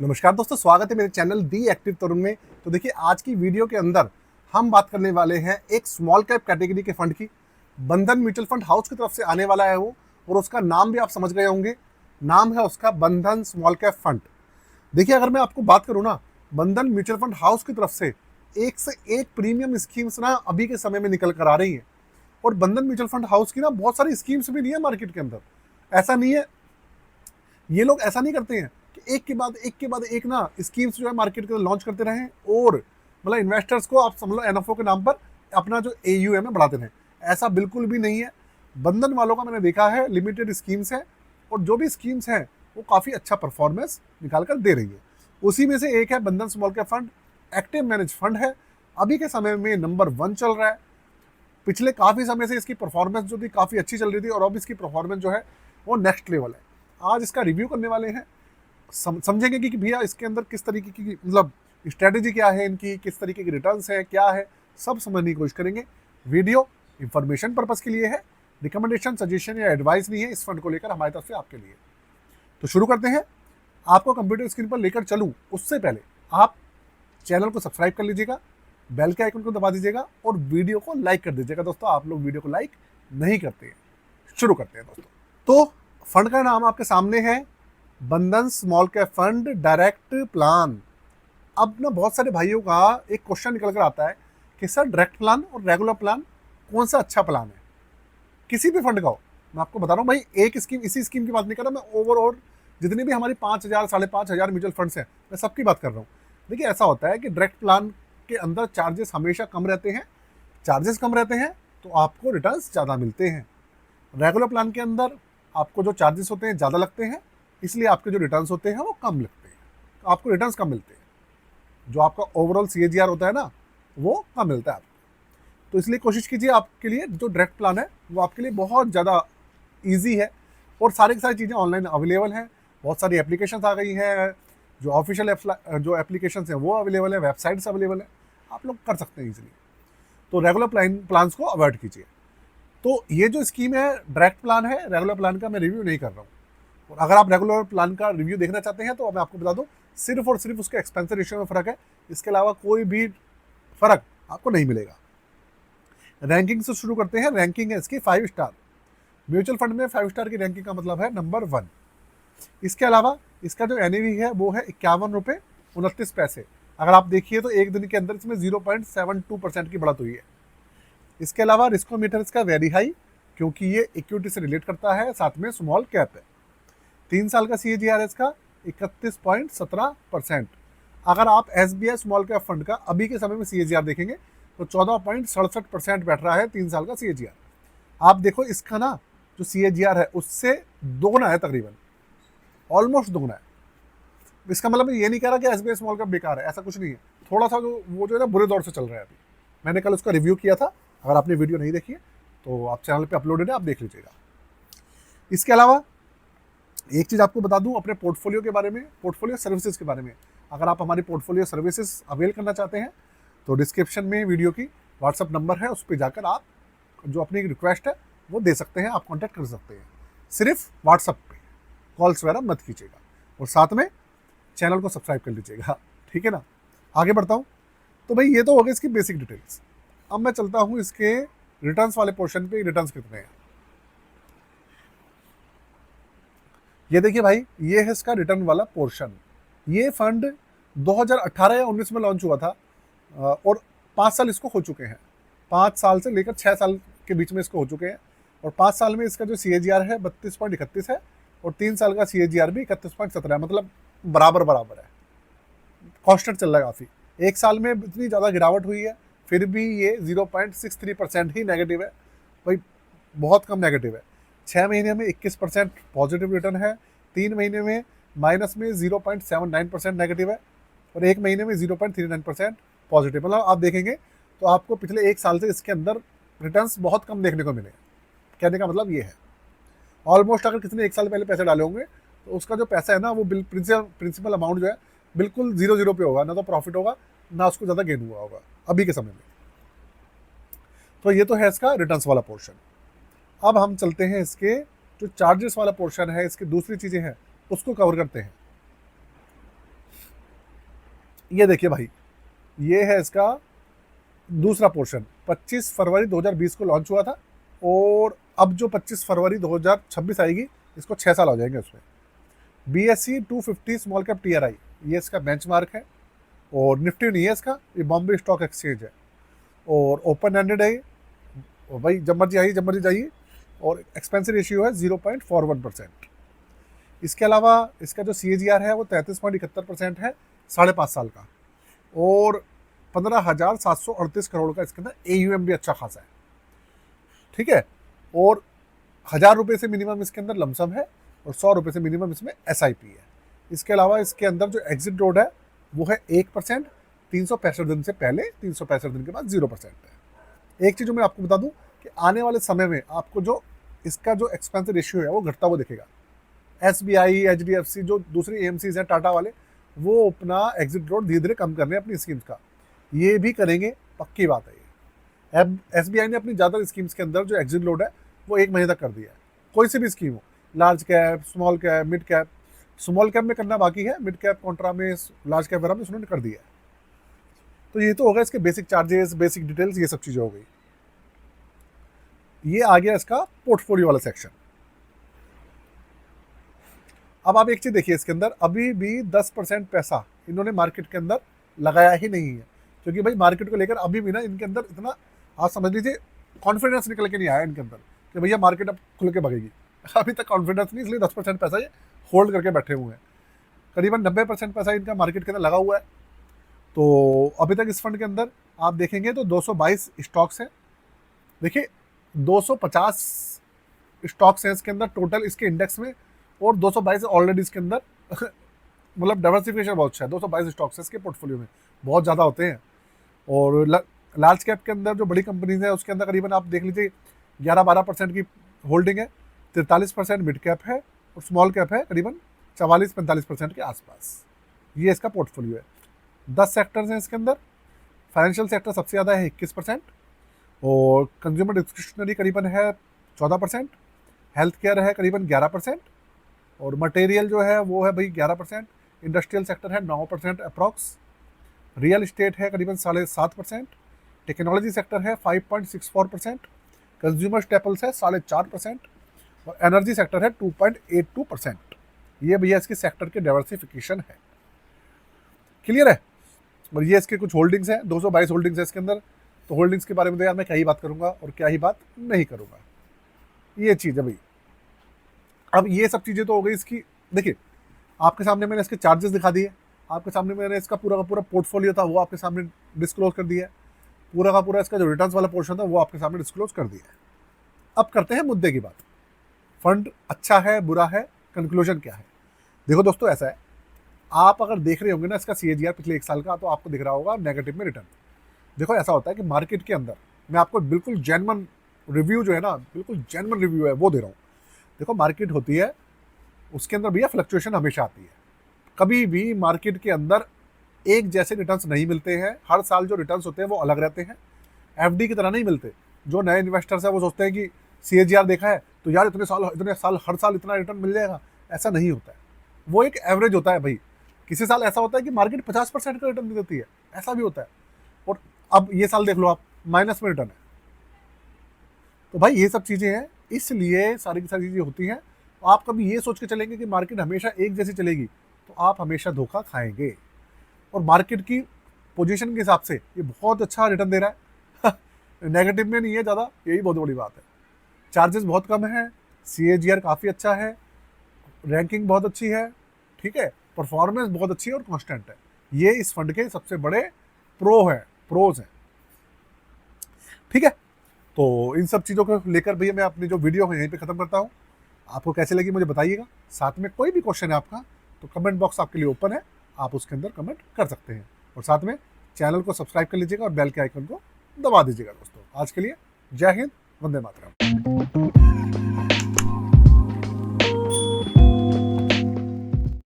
नमस्कार दोस्तों, स्वागत है मेरे चैनल दी एक्टिव तरुण में। तो देखिए, आज की वीडियो के अंदर हम बात करने वाले हैं एक स्मॉल कैप कैटेगरी के फंड की। बंधन म्यूचुअल फंड हाउस की तरफ से आने वाला है वो, और उसका नाम भी आप समझ गए होंगे। नाम है उसका बंधन स्मॉल कैप फंड। देखिए, अगर मैं आपको बात करूँ ना, बंधन म्यूचुअल फंड हाउस की तरफ से एक प्रीमियम स्कीम्स ना अभी के समय में निकल कर आ रही है। और बंधन म्यूचुअल फंड हाउस की ना बहुत सारी स्कीम्स भी नहीं है मार्केट के अंदर। ऐसा नहीं है, ये लोग ऐसा नहीं करते हैं कि एक के बाद एक ना स्कीम्स जो है मार्केट के अंदर लॉन्च करते रहें और मतलब इन्वेस्टर्स को आप समझ लो एनएफओ के नाम पर अपना जो एयूएम है बढ़ाते रहें। ऐसा बिल्कुल भी नहीं है। बंधन वालों का मैंने देखा है लिमिटेड स्कीम्स है, और जो भी स्कीम्स हैं वो काफ़ी अच्छा परफॉर्मेंस निकाल कर दे रही है। उसी में से एक है बंधन small cap fund. Active manage fund है, अभी के समय में नंबर 1 चल रहा है। पिछले काफ़ी समय से इसकी परफॉर्मेंस जो थी काफ़ी अच्छी चल रही थी, और अब इसकी परफॉर्मेंस जो है वो नेक्स्ट लेवल है। आज इसका रिव्यू करने वाले हैं, समझेंगे कि भैया इसके अंदर किस तरीके की मतलब स्ट्रेटेजी क्या है इनकी, किस तरीके की रिटर्न्स है, क्या है, सब समझने की कोशिश करेंगे। वीडियो इंफॉर्मेशन पर्पस के लिए है, रिकमेंडेशन सजेशन या एडवाइस नहीं है इस फंड को लेकर हमारी तरफ से आपके लिए। तो शुरू करते हैं। आपको कंप्यूटर स्क्रीन पर लेकर चलूँ उससे पहले आप चैनल को सब्सक्राइब कर लीजिएगा, बेल के आइकन को दबा दीजिएगा और वीडियो को लाइक कर दीजिएगा। दोस्तों, आप लोग वीडियो को लाइक नहीं करते हैं। शुरू करते हैं दोस्तों। तो फंड का नाम आपके सामने है, बंधन small cap fund direct plan. अब ना बहुत सारे भाइयों का एक क्वेश्चन निकल कर आता है कि सर, डायरेक्ट प्लान और रेगुलर प्लान कौन सा अच्छा प्लान है किसी भी फंड का हो। मैं आपको बता रहा हूँ भाई, एक स्कीम इसी स्कीम की बात नहीं कर रहा मैं, ओवरऑल जितनी भी हमारी 5,000 5,500 म्यूचुअल फंड्स हैं मैं सबकी बात कर रहा हूँ। देखिए, ऐसा होता है कि डायरेक्ट प्लान के अंदर चार्जेस हमेशा कम रहते हैं। चार्जेस कम रहते हैं तो आपको रिटर्न्स ज़्यादा मिलते हैं। रेगुलर प्लान के अंदर आपको जो चार्जेस होते हैं ज़्यादा लगते हैं, इसलिए आपके जो रिटर्न्स होते हैं वो कम लगते हैं। तो आपको रिटर्न्स कम मिलते हैं, जो आपका ओवरऑल सीएजीआर होता है ना वो कम मिलता है आपको। तो इसलिए कोशिश कीजिए, आपके लिए जो डायरेक्ट प्लान है वो आपके लिए बहुत ज़्यादा ईजी है, और सारी की सारी चीज़ें ऑनलाइन अवेलेबल हैं। बहुत सारी एप्लीकेशंस आ गई हैं, जो ऑफिशियल जो एप्लीकेशंस हैं वो अवेलेबल है, वेबसाइट्स अवेलेबल है, आप लोग कर सकते हैं ईजिली। तो रेगुलर प्लान्स को अवॉइड कीजिए। तो ये जो स्कीम है डायरेक्ट प्लान है, रेगुलर प्लान का मैं रिव्यू नहीं कर रहा हूँ। और अगर आप रेगुलर प्लान का रिव्यू देखना चाहते हैं तो मैं आपको बता दूं, सिर्फ और सिर्फ उसके एक्सपेंस रेशियो में फ़र्क है, इसके अलावा कोई भी फ़र्क आपको नहीं मिलेगा। रैंकिंग से शुरू करते हैं। रैंकिंग है इसकी 5 स्टार। म्यूचुअल फंड में 5 स्टार की रैंकिंग का मतलब है नंबर 1। इसके अलावा इसका जो एनएवी है वो है 51 रुपये 29 पैसे। अगर आप देखिए तो एक दिन के अंदर इसमें 0.72% की बढ़त हुई है। इसके अलावा रिस्कोमीटर इसका वेरी हाई, क्योंकि ये इक्विटी से रिलेट करता है, साथ में स्मॉल कैप है। 3 साल का CAGR इसका 31.17%। अगर आप SBI स्मॉल कैप फंड का अभी के समय में CAGR देखेंगे तो 14.67% बैठ रहा है 3 साल का CAGR। आप देखो इसका ना जो CAGR है उससे दोगुना है, तकरीबन ऑलमोस्ट दोगुना है। इसका मतलब ये नहीं कह रहा कि SBI स्मॉल कैप बेकार है, ऐसा कुछ नहीं है। थोड़ा सा जो है ना बुरे दौर से चल रहा है अभी। मैंने कल उसका रिव्यू किया था, अगर आपने वीडियो नहीं देखी है तो आप चैनल पे अपलोडेड है, आप देख लीजिएगा। इसके अलावा एक चीज़ आपको बता दूं अपने पोर्टफोलियो के बारे में, पोर्टफोलियो सर्विसेज के बारे में। अगर आप हमारी पोर्टफोलियो सर्विसेज अवेल करना चाहते हैं तो डिस्क्रिप्शन में वीडियो की व्हाट्सअप नंबर है, उस पर जाकर आप जो अपनी रिक्वेस्ट है वो दे सकते हैं, आप कॉन्टैक्ट कर सकते हैं। सिर्फ व्हाट्सअप पे कॉल्स वगैरह मत कीजिएगा, और साथ में चैनल को सब्सक्राइब कर लीजिएगा, ठीक है ना। आगे बढ़ता हूँ। तो भाई ये तो हो गई इसकी बेसिक डिटेल्स। अब मैं चलता हूँ इसके रिटर्न्स वाले पोर्शन पे। रिटर्न्स कितने हैं ये देखिए भाई, ये है इसका रिटर्न वाला पोर्शन। ये फंड 2018 या 19 में लॉन्च हुआ था, और 5 साल इसको हो चुके हैं। 5 साल से लेकर 6 साल के बीच में इसको हो चुके हैं, और 5 साल में इसका जो CAGR है 32.31 है, और 3 साल का CAGR भी 31.17 है, मतलब बराबर बराबर है, कॉन्स्टेंट चल रहा है काफ़ी। एक साल में इतनी ज़्यादा गिरावट हुई है फिर भी ये 0.63% ही नेगेटिव है भाई, बहुत कम नेगेटिव है। 6 महीने में 21% पॉजिटिव रिटर्न है, 3 महीने में माइनस में 0.79% नेगेटिव है, और 1 महीने में 0.39% पॉजिटिव। मतलब आप देखेंगे तो आपको पिछले 1 साल से इसके अंदर रिटर्न्स बहुत कम देखने को मिले। कहने का मतलब ये है, ऑलमोस्ट अगर किसी ने 1 साल पहले पैसे डाले होंगे तो उसका जो पैसा है ना वो प्रिंसिपल अमाउंट जो है बिल्कुल 0 पे होगा, ना तो प्रॉफिट होगा ना उसको ज़्यादा गेन हुआ होगा अभी के समय में। तो ये तो है इसका रिटर्न्स वाला पोर्शन। अब हम चलते हैं इसके जो चार्जेस वाला पोर्शन है, इसकी दूसरी चीज़ें हैं उसको कवर करते हैं। ये देखिए भाई, ये है इसका दूसरा पोर्शन। 25 फरवरी 2020 को लॉन्च हुआ था और अब जो 25 फरवरी 2026 आएगी, इसको 6 साल हो जाएंगे उसमें। BSE 250 स्मॉल कैप TRI, ये इसका बेंचमार्क है। और निफ्टी नहीं है इसका, ये बॉम्बे स्टॉक एक्सचेंज है और ओपन एंडेड है। और भाई जब मर्जी आइए जब मर्जी जाइए। और एक्सपेंसिव रेशियो है 0.41%। इसके अलावा इसका जो CAGR है वो 33.71% है 5.5 साल का। और 15,738 करोड़ का इसके अंदर AUM भी अच्छा खासा है, ठीक है। और 1,000 रुपये से मिनिमम इसके अंदर लमसम है और 100 रुपये से मिनिमम इसमें SIP है। इसके अलावा इसके अंदर जो एग्जिट रोड है वो है 1%, 365 दिन से पहले, 365 दिन के बाद 0% है। एक चीज़ जो मैं आपको बता दूं कि आने वाले समय में आपको जो इसका जो एक्सपेंसिव रेशियो है वो घटता हुआ दिखेगा। SBI, HDFC, जो दूसरी AMCs हैं टाटा वाले, वो अपना एग्जिट रोड धीरे धीरे कम कर रहे हैं अपनी स्कीम्स का। ये भी करेंगे, पक्की बात है ये। अब SBI ने अपनी ज़्यादातर स्कीम्स के अंदर जो एग्जिट रोड है वो 1 महीने तक कर दिया है। कोई सी भी स्कीम हो, large cap, small cap, mid cap. Small cap में करना बाकी है, मिड कैप कॉन्ट्रा में, लार्ज कैप वगैरह में उन्होंने कर दिया है। तो ये तो होगा इसके बेसिक चार्जेस, बेसिक डिटेल्स, ये सब चीज़ें हो गई। ये आ गया इसका पोर्टफोलियो वाला सेक्शन। अब आप एक चीज़ देखिए, इसके अंदर अभी भी 10% पैसा इन्होंने मार्केट के अंदर लगाया ही नहीं है, क्योंकि भाई मार्केट को लेकर अभी भी ना इनके अंदर इतना, आप समझ लीजिए, कॉन्फिडेंस निकल के नहीं आया इनके अंदर कि भैया मार्केट अब खुल के भगेगी। अभी तक कॉन्फिडेंस नहीं, इसलिए 10% पैसा ये होल्ड करके बैठे हुए हैं। करीबन 90% पैसा इनका मार्केट के अंदर लगा हुआ है। तो अभी तक इस फंड के अंदर आप देखेंगे तो 222 स्टॉक्स हैं। देखिए 250 स्टॉक्स हैं इसके अंदर टोटल इसके इंडेक्स में, और 222 ऑलरेडी इसके अंदर मतलब डाइवर्सिफिकेशन बहुत अच्छा है। 222 स्टॉक्स है इसके पोर्टफोलियो में, बहुत ज़्यादा होते हैं। और लार्ज कैप के अंदर जो बड़ी कंपनीज है उसके अंदर करीबन आप देख लीजिए 11-12% की होल्डिंग है। 43% मिड कैप है और स्मॉल कैप है करीबन 44-45% के आसपास। ये इसका पोर्टफोलियो है। 10 सेक्टर्स हैं इसके अंदर। फाइनेंशियल सेक्टर सबसे ज़्यादा है 21%, और कंज्यूमर डिस्क्रिप्शनरी करीबन है 14%, हेल्थ केयर है करीबन 11%, और मटेरियल जो है वो है भाई 11%, इंडस्ट्रियल सेक्टर है 9% अप्रॉक्स, रियल इस्टेट है करीबन 7.5%, टेक्नोलॉजी सेक्टर है 5.64%, कंज्यूमर स्टेपल्स है 4.5%, और एनर्जी सेक्टर है 2.82%। ये भैया इसके सेक्टर के डाइवर्सिफिकेशन है। क्लियर है। और ये इसके कुछ होल्डिंग्स हैं, 222 होल्डिंग्स है इसके अंदर। तो होल्डिंग्स के बारे में तो यार मैं क्या ही बात करूंगा और क्या ही बात नहीं करूंगा, ये चीज़ है भाई। अब ये सब चीज़ें तो हो गई इसकी। देखिए आपके सामने मैंने इसके चार्जेस दिखा दिए, आपके सामने मैंने इसका पूरा का पूरा पोर्टफोलियो था वो आपके सामने डिस्क्लोज कर दिया है, पूरा का पूरा इसका जो रिटर्न्स वाला पोर्शन था वो आपके सामने डिस्क्लोज कर दिया है। अब करते हैं मुद्दे की बात। फंड अच्छा है, बुरा है, कंक्लूजन क्या है। देखो दोस्तों, ऐसा है, आप अगर देख रहे होंगे ना इसका CAGR पिछले 1 साल का, तो आपको दिख रहा होगा नेगेटिव में रिटर्न। देखो ऐसा होता है कि मार्केट के अंदर मैं आपको बिल्कुल जेन्युइन रिव्यू जो है ना, बिल्कुल जेन्युइन रिव्यू है वो दे रहा हूँ। देखो मार्केट होती है, उसके अंदर भैया फ्लक्चुएशन हमेशा आती है। कभी भी मार्केट के अंदर एक जैसे रिटर्न्स नहीं मिलते हैं। हर साल जो रिटर्न्स होते हैं वो अलग रहते हैं, FD की तरह नहीं मिलते। जो नए इन्वेस्टर्स हैं वो सोचते हैं कि CAGR देखा है तो यार इतने साल हर साल इतना रिटर्न मिल जाएगा, ऐसा नहीं होता है। वो एक एवरेज होता है भाई। किसी साल ऐसा होता है कि मार्केट 50% का रिटर्न देती है, ऐसा भी होता है। और अब ये साल देख लो आप, माइनस में रिटर्न है। तो भाई ये सब चीज़ें हैं, इसलिए सारी की सारी चीज़ें होती हैं। आप कभी ये सोच के चलेंगे कि मार्केट हमेशा एक जैसी चलेगी, तो आप हमेशा धोखा खाएंगे। और मार्केट की पोजीशन के हिसाब से ये बहुत अच्छा रिटर्न दे रहा है नेगेटिव में नहीं है ज़्यादा, यही बहुत बड़ी बात है। चार्जेस बहुत कम है, CAGR काफ़ी अच्छा है, रैंकिंग बहुत अच्छी है, ठीक है, परफॉर्मेंस बहुत अच्छी है और कांस्टेंट है। ये इस फंड के सबसे बड़े प्रोज हैं, ठीक है। तो इन सब चीज़ों को लेकर भैया मैं अपनी जो वीडियो है यहीं पे ख़त्म करता हूँ। आपको कैसे लगी मुझे बताइएगा। साथ में कोई भी क्वेश्चन है आपका तो कमेंट बॉक्स आपके लिए ओपन है, आप उसके अंदर कमेंट कर सकते हैं। और साथ में चैनल को सब्सक्राइब कर लीजिएगा और बेल के आइकन को दबा दीजिएगा। दोस्तों आज के लिए जय हिंद, वंदे मातरम।